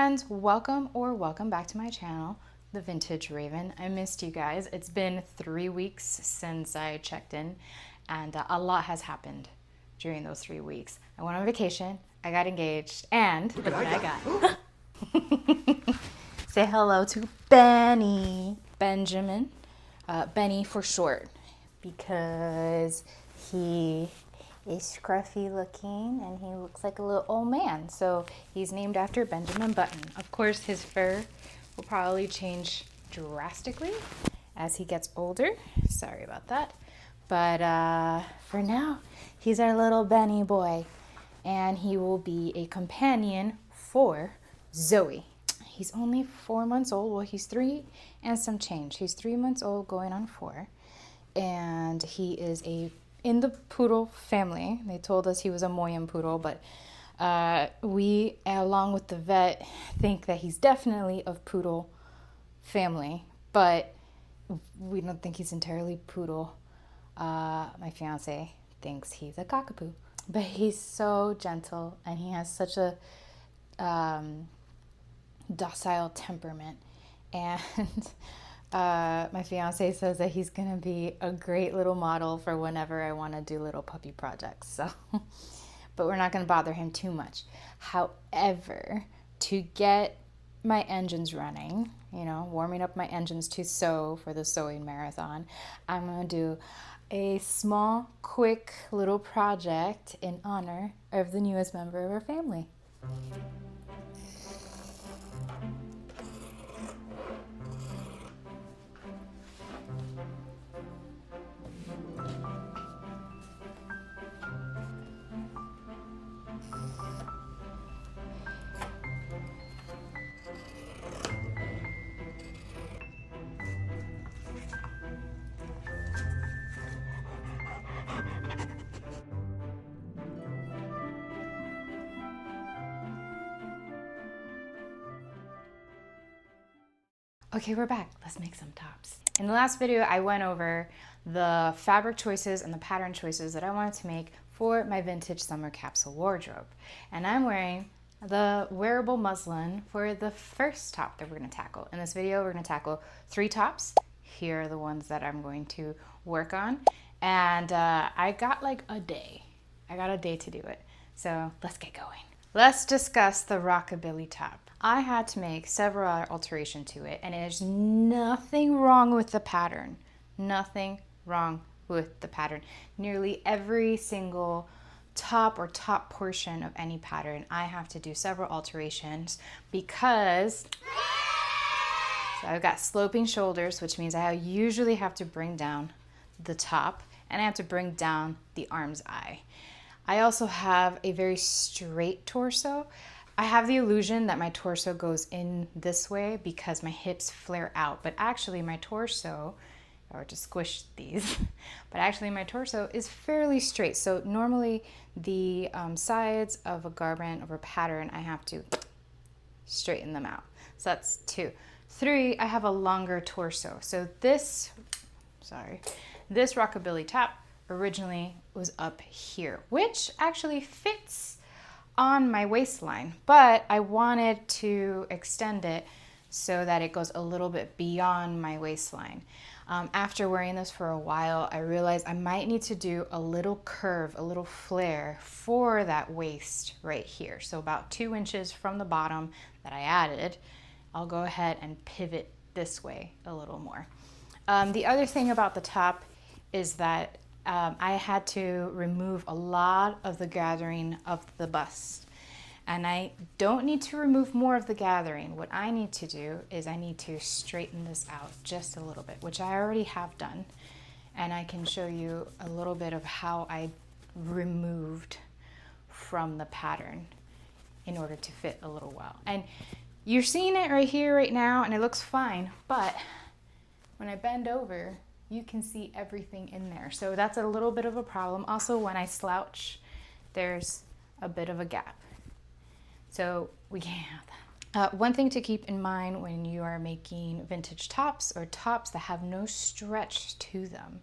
friends, welcome back to my channel, The Vintage Raven. I missed you guys. It's been 3 weeks since I checked in, and a lot has happened during those 3 weeks. I went on vacation, I got engaged, and look what I got. Say hello to Benny. Benjamin. Benny for short, because he is scruffy looking and he looks like a little old man. So he's named after Benjamin Button. Of course, his fur will probably change drastically as he gets older. Sorry about that. But for now, he's our little Benny boy. And he will be a companion for Zoe. He's only 4 months old. Well, he's 3 and some change. He's 3 months old going on 4. And he is in the poodle family. They told us he was a Moyen poodle, but we, along with the vet, think that he's definitely of poodle family, but we don't think he's entirely poodle. My fiance thinks he's a cockapoo, but he's so gentle and he has such a docile temperament. And my fiance says that he's gonna be a great little model for whenever I want to do little puppy projects. So, but we're not gonna bother him too much. However, to get my engines running, warming up my engines to sew for the sewing marathon, I'm gonna do a small, quick little project in honor of the newest member of our family. Okay, we're back. Let's make some tops. In the last video, I went over the fabric choices and the pattern choices that I wanted to make for my Vintage Summer Capsule Wardrobe. And I'm wearing the wearable muslin for the first top that we're gonna tackle. In this video, we're gonna tackle 3 tops. Here are the ones that I'm going to work on. And I got like a day. I got a day to do it. So let's get going. Let's discuss the Rockabilly top. I had to make several alterations to it, and there's nothing wrong with the pattern. Nothing wrong with the pattern. Nearly every single top or top portion of any pattern, I have to do several alterations because so I've got sloping shoulders, which means I usually have to bring down the top, and I have to bring down the arm's eye. I also have a very straight torso. I have the illusion that my torso goes in this way because my hips flare out, but actually my torso, or to squish these, but actually my torso is fairly straight. So normally the sides of a garment or a pattern, I have to straighten them out. So that's 2. 3, I have a longer torso. So this Rockabilly top originally was up here, which actually fits on my waistline, but I wanted to extend it so that it goes a little bit beyond my waistline. After wearing this for a while, I realized I might need to do a little curve, a little flare for that waist right here. So about 2 inches from the bottom that I added, I'll go ahead and pivot this way a little more. The other thing about the top is that I had to remove a lot of the gathering of the bust. And I don't need to remove more of the gathering. What I need to do is I need to straighten this out just a little bit, which I already have done. And I can show you a little bit of how I removed from the pattern in order to fit a little well. And you're seeing it right here, right now, and it looks fine. But when I bend over, you can see everything in there. So that's a little bit of a problem. Also, when I slouch, there's a bit of a gap. So we can't have that. One thing to keep in mind when you are making vintage tops or tops that have no stretch to them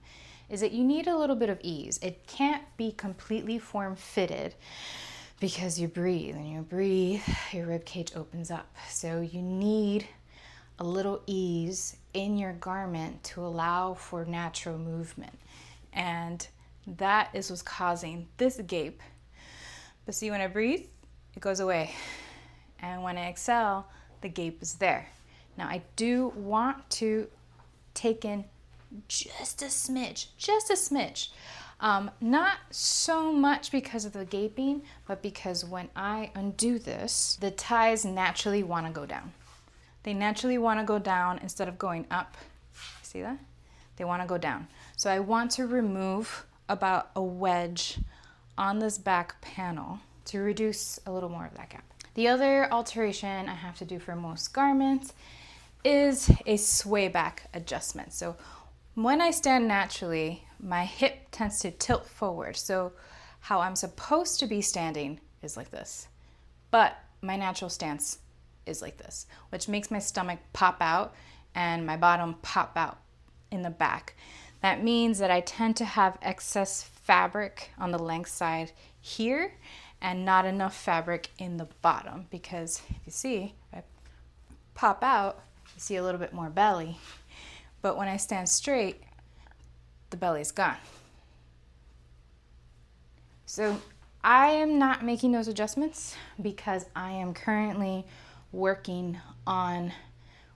is that you need a little bit of ease. It can't be completely form-fitted because you breathe. When you breathe, your rib cage opens up. So you need a little ease in your garment to allow for natural movement. And that is what's causing this gape. But see, when I breathe, it goes away. And when I exhale, the gape is there. Now I do want to take in just a smidge. Not so much because of the gaping, but because when I undo this, the ties naturally want to go down. They naturally want to go down instead of going up. See that? They want to go down. So I want to remove about a wedge on this back panel to reduce a little more of that gap. The other alteration I have to do for most garments is a sway back adjustment. So when I stand naturally, my hip tends to tilt forward. So how I'm supposed to be standing is like this. But my natural stance is like this, which makes my stomach pop out and my bottom pop out in the back. That means that I tend to have excess fabric on the length side here and not enough fabric in the bottom, because if you see, I pop out, you see a little bit more belly. But when I stand straight, the belly's gone. So I am not making those adjustments because I am currently working on,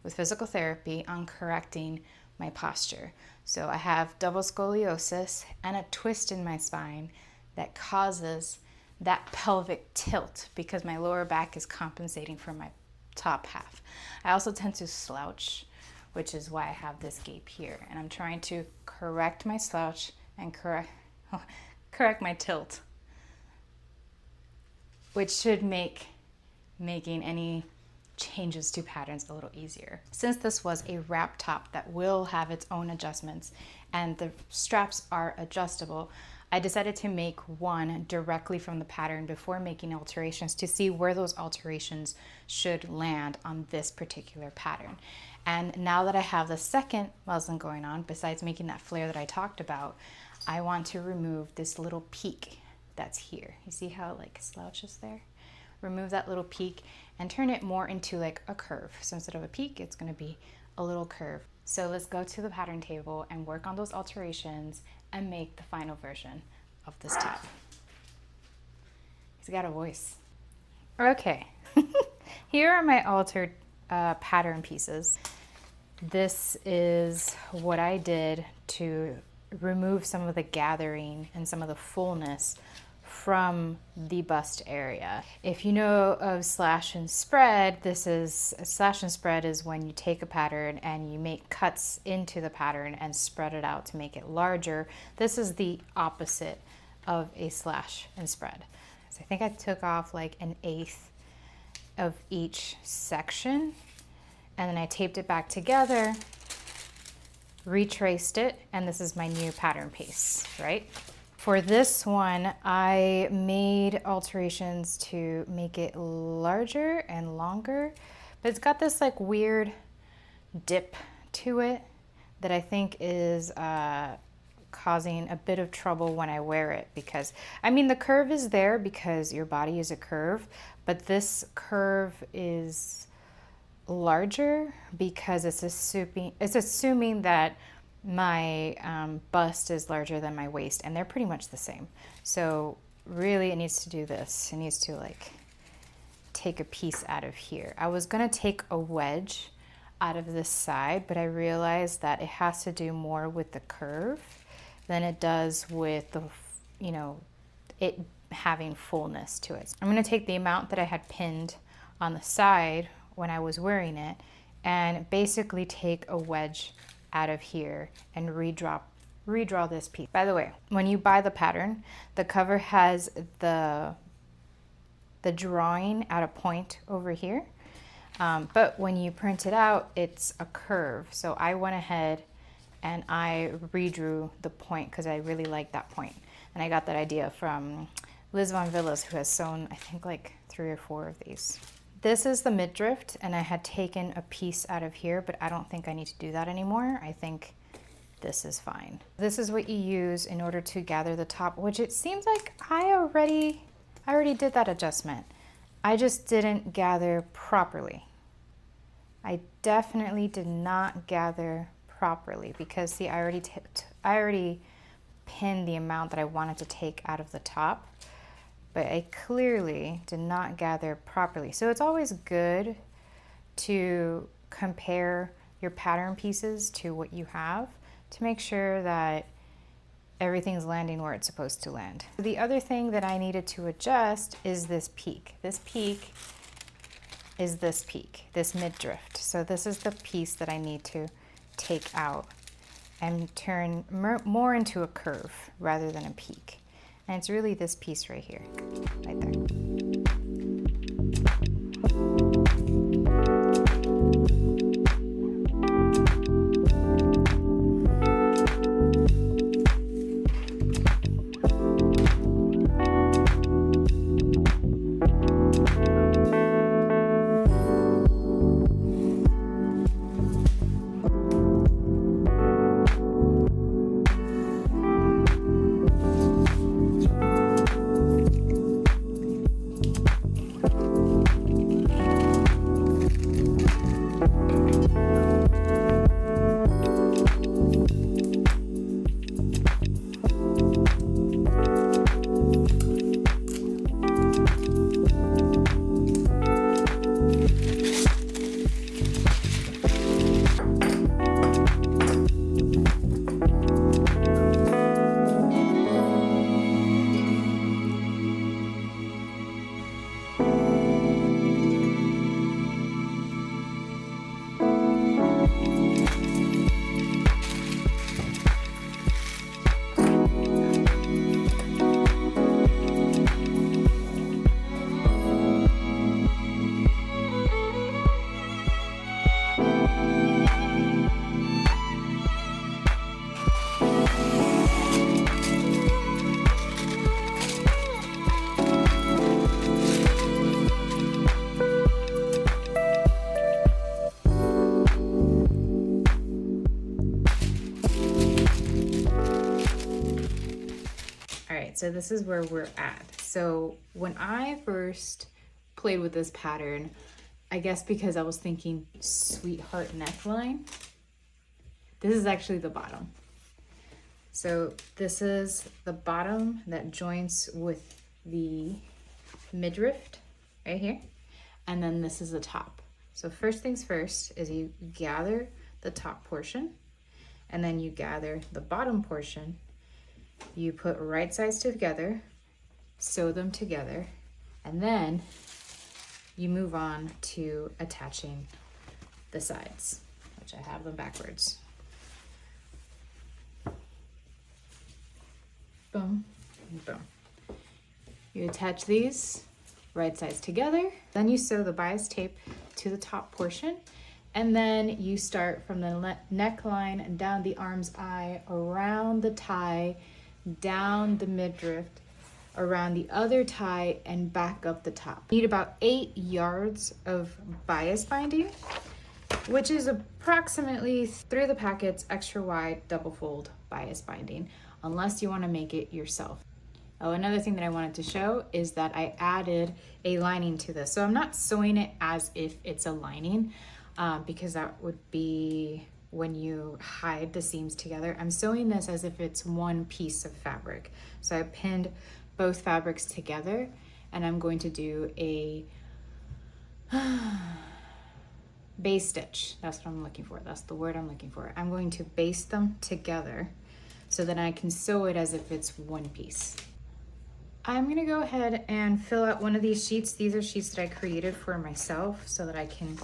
with physical therapy, on correcting my posture. So I have double scoliosis and a twist in my spine that causes that pelvic tilt because my lower back is compensating for my top half. I also tend to slouch, which is why I have this gape here. And I'm trying to correct my slouch and correct my tilt, which should make making any changes to patterns a little easier. Since this was a wrap top that will have its own adjustments and the straps are adjustable, I decided to make one directly from the pattern before making alterations to see where those alterations should land on this particular pattern. And now that I have the second muslin going on, besides making that flare that I talked about, I want to remove this little peak that's here. You see how it like slouches there? Remove that little peak and turn it more into like a curve. So instead of a peak, it's going to be a little curve. So let's go to the pattern table and work on those alterations and make the final version of this top. He's got a voice. Okay, here are my altered pattern pieces. This is what I did to remove some of the gathering and some of the fullness from the bust area. If you know of slash and spread, slash and spread is when you take a pattern and you make cuts into the pattern and spread it out to make it larger. This is the opposite of a slash and spread. So I think I took off like 1/8 of each section and then I taped it back together, retraced it, and this is my new pattern piece, right? For this one, I made alterations to make it larger and longer, but it's got this like weird dip to it that I think is causing a bit of trouble when I wear it, because, I mean, the curve is there because your body is a curve, but this curve is larger because it's assuming that my bust is larger than my waist, and they're pretty much the same. So really it needs to do this. It needs to like take a piece out of here. I was gonna take a wedge out of this side, but I realized that it has to do more with the curve than it does with the, you know, it having fullness to it. I'm gonna take the amount that I had pinned on the side when I was wearing it and basically take a wedge out of here and redraw this piece. By the way, when you buy the pattern, the cover has the drawing at a point over here, but when you print it out, it's a curve. So I went ahead and I redrew the point because I really like that point. And I got that idea from Liz Von Villas, who has sewn, I think, like 3 or 4 of these. This is the midriff, and I had taken a piece out of here, but I don't think I need to do that anymore. I think this is fine. This is what you use in order to gather the top, which it seems like I I already did that adjustment. I just didn't gather properly. I definitely did not gather properly because see, I already pinned the amount that I wanted to take out of the top, but I clearly did not gather properly. So it's always good to compare your pattern pieces to what you have to make sure that everything's landing where it's supposed to land. The other thing that I needed to adjust is this peak. This peak is this peak, this midriff. So this is the piece that I need to take out and turn more into a curve rather than a peak. And it's really this piece right here, right there. So this is where we're at. So when I first played with this pattern, I guess because I was thinking sweetheart neckline, this is actually the bottom. So this is the bottom that joins with the midriff right here. And then this is the top. So first things first is you gather the top portion and then you gather the bottom portion. You put right sides together, sew them together, and then you move on to attaching the sides, which I have them backwards. Boom, boom. You attach these right sides together, then you sew the bias tape to the top portion, and then you start from the neckline and down the arm's eye, around the tie, down the midriff, around the other tie, and back up the top. You need about 8 yards of bias binding, which is approximately through the packets extra wide double fold bias binding, unless you want to make it yourself. Oh, another thing that I wanted to show is that I added a lining to this. So I'm not sewing it as if it's a lining, because that would be when you hide the seams together. I'm sewing this as if it's one piece of fabric. So I pinned both fabrics together, and I'm going to do a base stitch. That's what I'm looking for. That's the word I'm looking for. I'm going to base them together so that I can sew it as if it's one piece. I'm gonna go ahead and fill out one of these sheets. These are sheets that I created for myself so that I can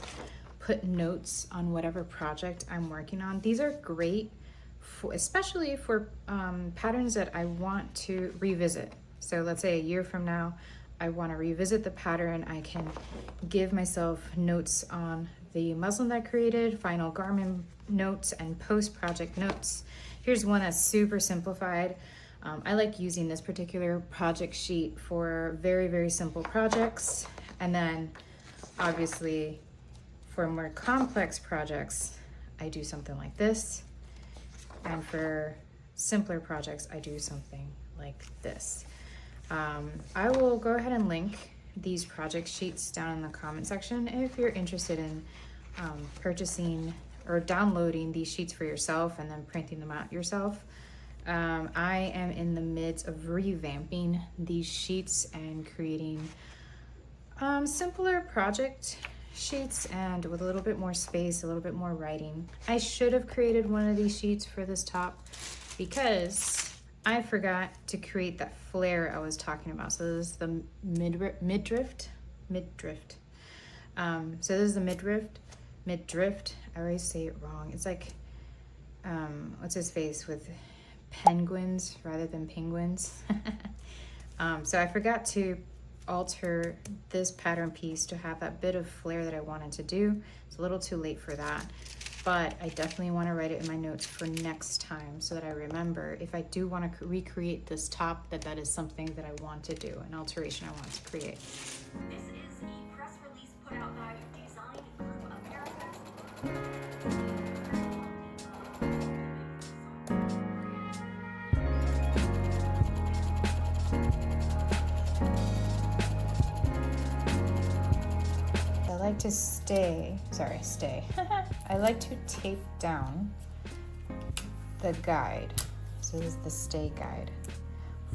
put notes on whatever project I'm working on. These are great, especially for patterns that I want to revisit. So let's say a year from now, I want to revisit the pattern. I can give myself notes on the muslin that I created, final garment notes, and post-project notes. Here's one that's super simplified. I like using this particular project sheet for very, very simple projects. And then obviously for more complex projects, I do something like this. And for simpler projects, I do something like this. I will go ahead and link these project sheets down in the comment section if you're interested in purchasing or downloading these sheets for yourself and then printing them out yourself. I am in the midst of revamping these sheets and creating simpler project sheets and with a little bit more space, a little bit more writing. I should have created one of these sheets for this top because I forgot to create that flare I was talking about. So this is the mid-drift. So this is the mid-drift. I always say it wrong. It's like, what's his face with penguins rather than penguins. So I forgot to alter this pattern piece to have that bit of flare that I wanted to do. It's a little too late for that, but I definitely want to write it in my notes for next time so that I remember if I do want to recreate this top, that is something that I want to do, an alteration I want to create. This is a press release put out by Design Group America. I like to I like to tape down the guide. So this is the stay guide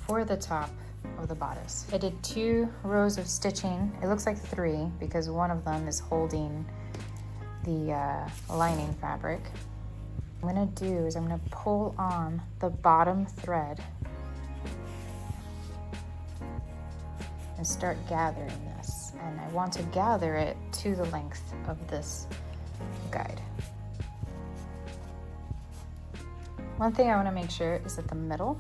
for the top of the bodice. I did 2 rows of stitching. It looks like 3 because one of them is holding the lining fabric. What I'm gonna do is I'm gonna pull on the bottom thread and start gathering this. And I want to gather it to the length of this guide. One thing I want to make sure is that the middle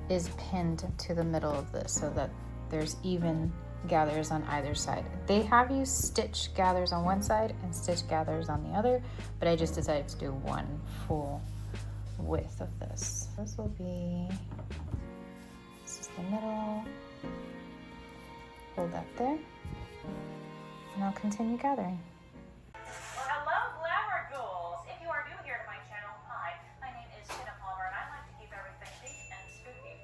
is pinned to the middle of this so that there's even gathers on either side. They have you stitch gathers on one side and stitch gathers on the other, but I just decided to do one full width of this. This is the middle. Hold that there, and I'll continue gathering. Well, hello, Glamour Ghouls! If you are new here to my channel, hi, my name is Tina Palmer, and I like to keep everything chic and spooky.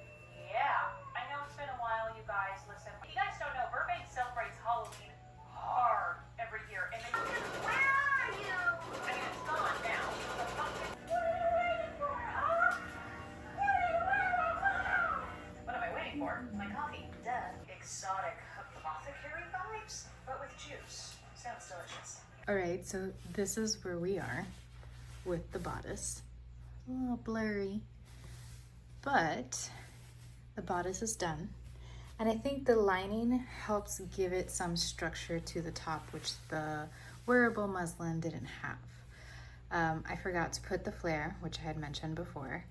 Yeah, I know it's been a while, you guys. Listen, you guys don't know, Burbank celebrates Halloween hard every year, and then where are you? I mean, it's gone now. The pumpkin. What are you waiting for? Huh? What am I waiting for? My coffee. Duh. Exotic apothecary vibes, but with juice. Sounds delicious. All right, so this is where we are with the bodice. A little blurry, but the bodice is done. And I think the lining helps give it some structure to the top, which the wearable muslin didn't have. I forgot to put the flare, which I had mentioned before.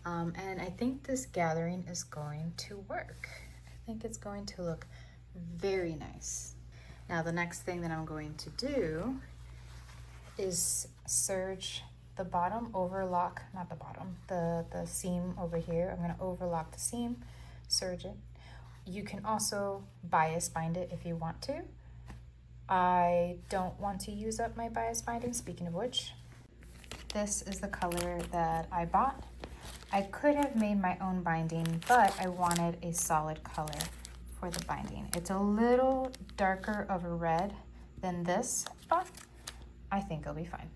And I think this gathering is going to work. I think it's going to look very nice. Now the next thing that I'm going to do is serge the bottom, overlock, not the bottom, the seam over here. I'm gonna overlock the seam, serge it. You can also bias bind it if you want to. I don't want to use up my bias binding, speaking of which. This is the color that I bought. I could have made my own binding, but I wanted a solid color for the binding. It's a little darker of a red than this, but I think it'll be fine.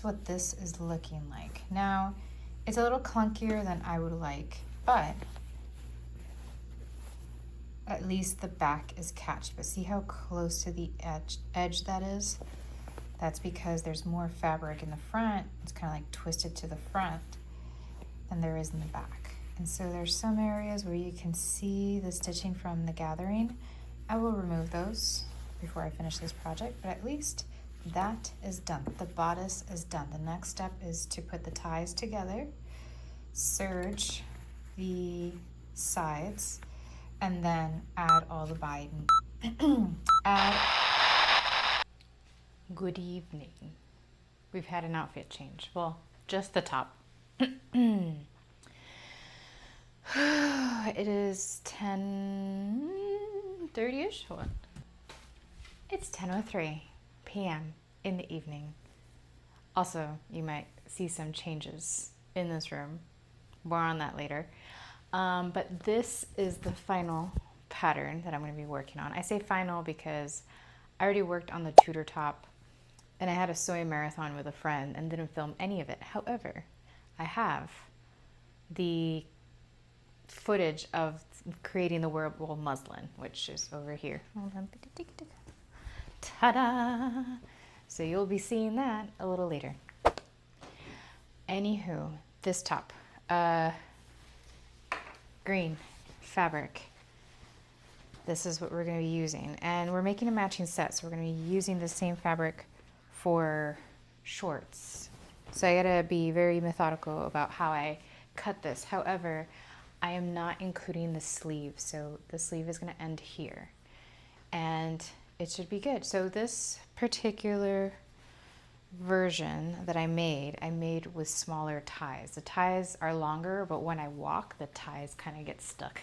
What this is looking like. Now, it's a little clunkier than I would like, but at least the back is catched. But see how close to the edge that is? That's because there's more fabric in the front. It's kind of like twisted to the front. than there is in the back. And so there's some areas where you can see the stitching from the gathering. I will remove those before I finish this project, but at least that is done. The bodice is done. The next step is to put the ties together, serge the sides, and then add all the binding. Good evening. We've had an outfit change. Well, just the top. It is 10:30ish. Hold on. It's 10:03 p.m. in the evening. Also, you might see some changes in this room. More on that later. But this is the final pattern that I'm going to be working on. I say final because I already worked on the Tudor top, and I had a sewing marathon with a friend and didn't film any of it. However, I have the footage of creating the wearable muslin, which is over here. Hold on. Ta-da! So you'll be seeing that a little later. Anywho, this top, green fabric. This is what we're going to be using, and we're making a matching set, so we're going to be using the same fabric for shorts. So I gotta be very methodical about how I cut this. However, I am not including the sleeve, so the sleeve is going to end here, and it should be good. So this particular version that I made with smaller ties. The ties are longer, but when I walk, the ties kind of get stuck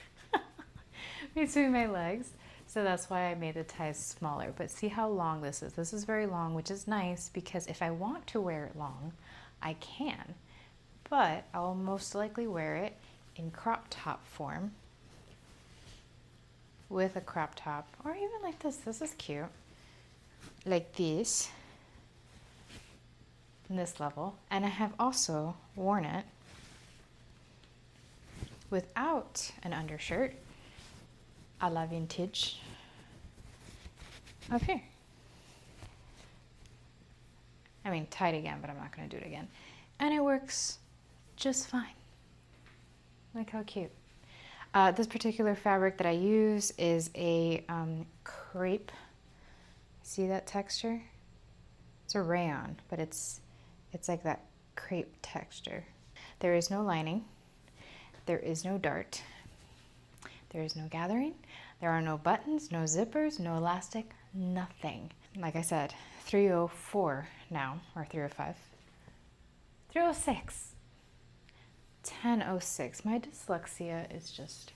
between my legs. So that's why I made the ties smaller. But see how long this is. This is very long, which is nice because if I want to wear it long, I can. But I'll most likely wear it in crop top form with a crop top, or even like this. This is cute. Like this. In this level. And I have also worn it without an undershirt, a la vintage, up here. I mean, tight again, but I'm not going to do it again. And it works just fine. Look how cute. This particular fabric that I use is a crepe. See that texture? It's a rayon, but it's like that crepe texture. There is no lining. There is no dart. There is no gathering. There are no buttons, no zippers, no elastic, nothing. Like I said, 304 now, or 305. 306. 10:06. My dyslexia is just,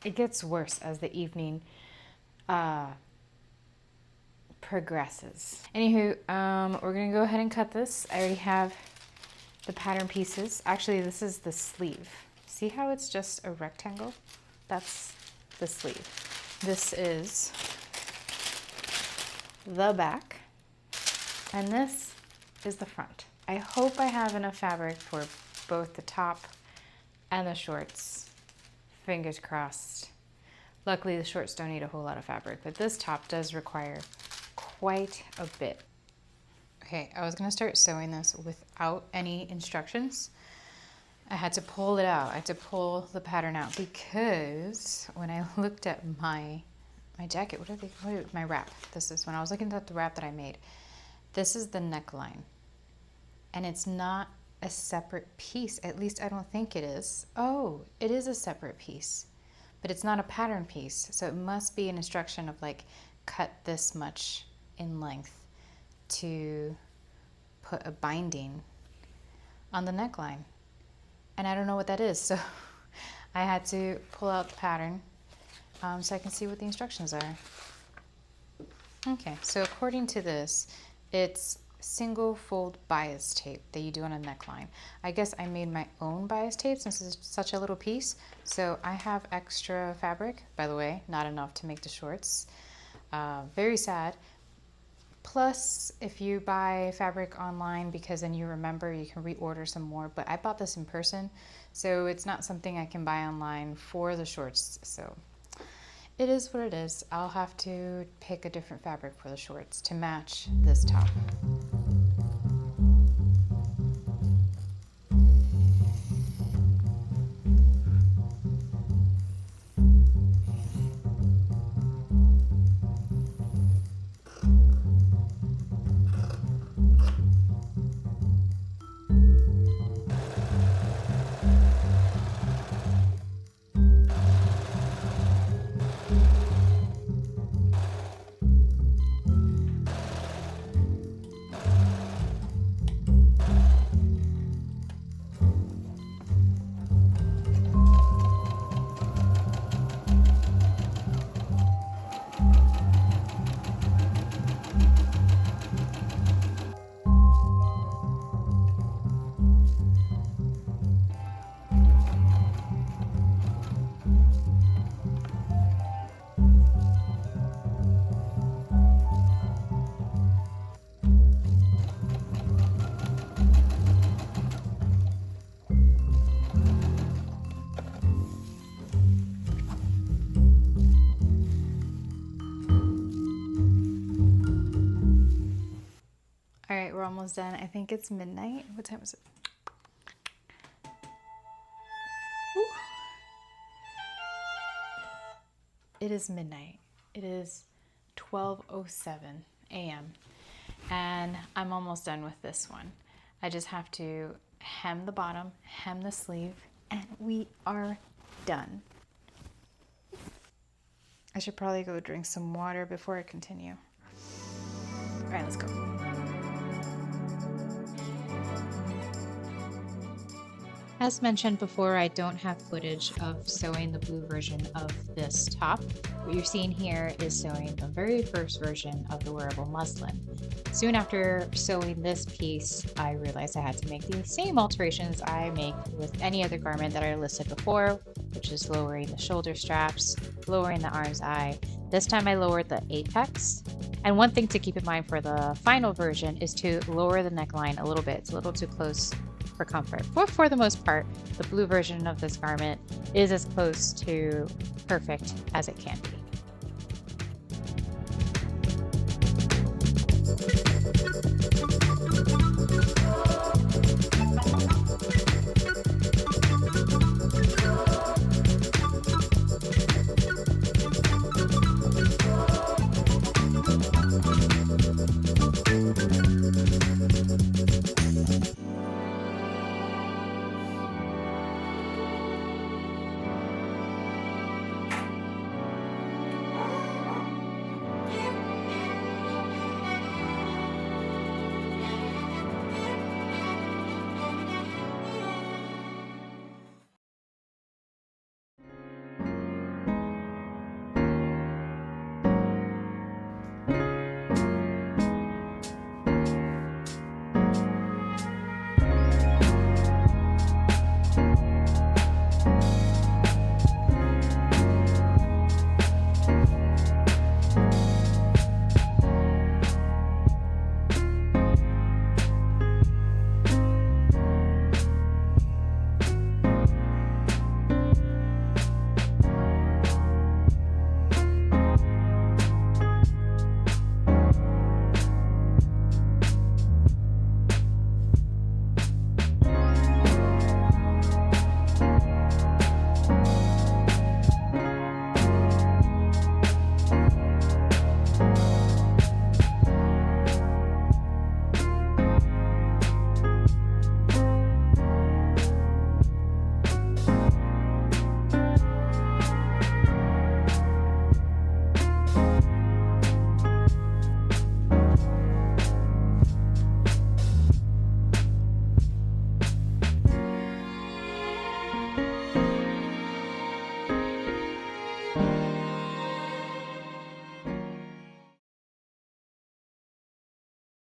it gets worse as the evening progresses. Anywho, we're gonna go ahead and cut this. I already have the pattern pieces. Actually, this is the sleeve. See how it's just a rectangle? That's the sleeve. This is the back, and this is the front. I hope I have enough fabric for both the top and the shorts. Fingers crossed. Luckily, the shorts don't need a whole lot of fabric, but this top does require quite a bit. Okay, I was gonna start sewing this without any instructions. I had to pull it out. I had to pull the pattern out because when I looked at my jacket, my wrap. This is when I was looking at the wrap that I made. This is the neckline, and it's not a separate piece. At least I don't think it is. Oh, it is a separate piece, but it's not a pattern piece. So it must be an instruction of like, cut this much in length to put a binding on the neckline. And I don't know what that is. So I had to pull out the pattern so I can see what the instructions are. Okay, so according to this, it's single fold bias tape that you do on a neckline. I guess I made my own bias tape since it's such a little piece. So I have extra fabric, by the way, not enough to make the shorts. Very sad. Plus, if you buy fabric online, because then you remember, you can reorder some more. But I bought this in person, so it's not something I can buy online for the shorts. So it is what it is. I'll have to pick a different fabric for the shorts to match this top. we're almost done. I think it's midnight. What time is it? Ooh. It is midnight. It is 12:07 a.m. and I'm almost done with this one. I just have to hem the bottom, hem the sleeve, and we are done. I should probably go drink some water before I continue. All right, let's go. As mentioned before, I don't have footage of sewing the blue version of this top. What you're seeing here is sewing the very first version of the wearable muslin. Soon after sewing this piece, I realized I had to make the same alterations I make with any other garment that I listed before, which is lowering the shoulder straps, lowering the arm's eye. This time I lowered the apex. And one thing to keep in mind for the final version is to lower the neckline a little bit. It's a little too close for comfort. But for the most part, the blue version of this garment is as close to perfect as it can be.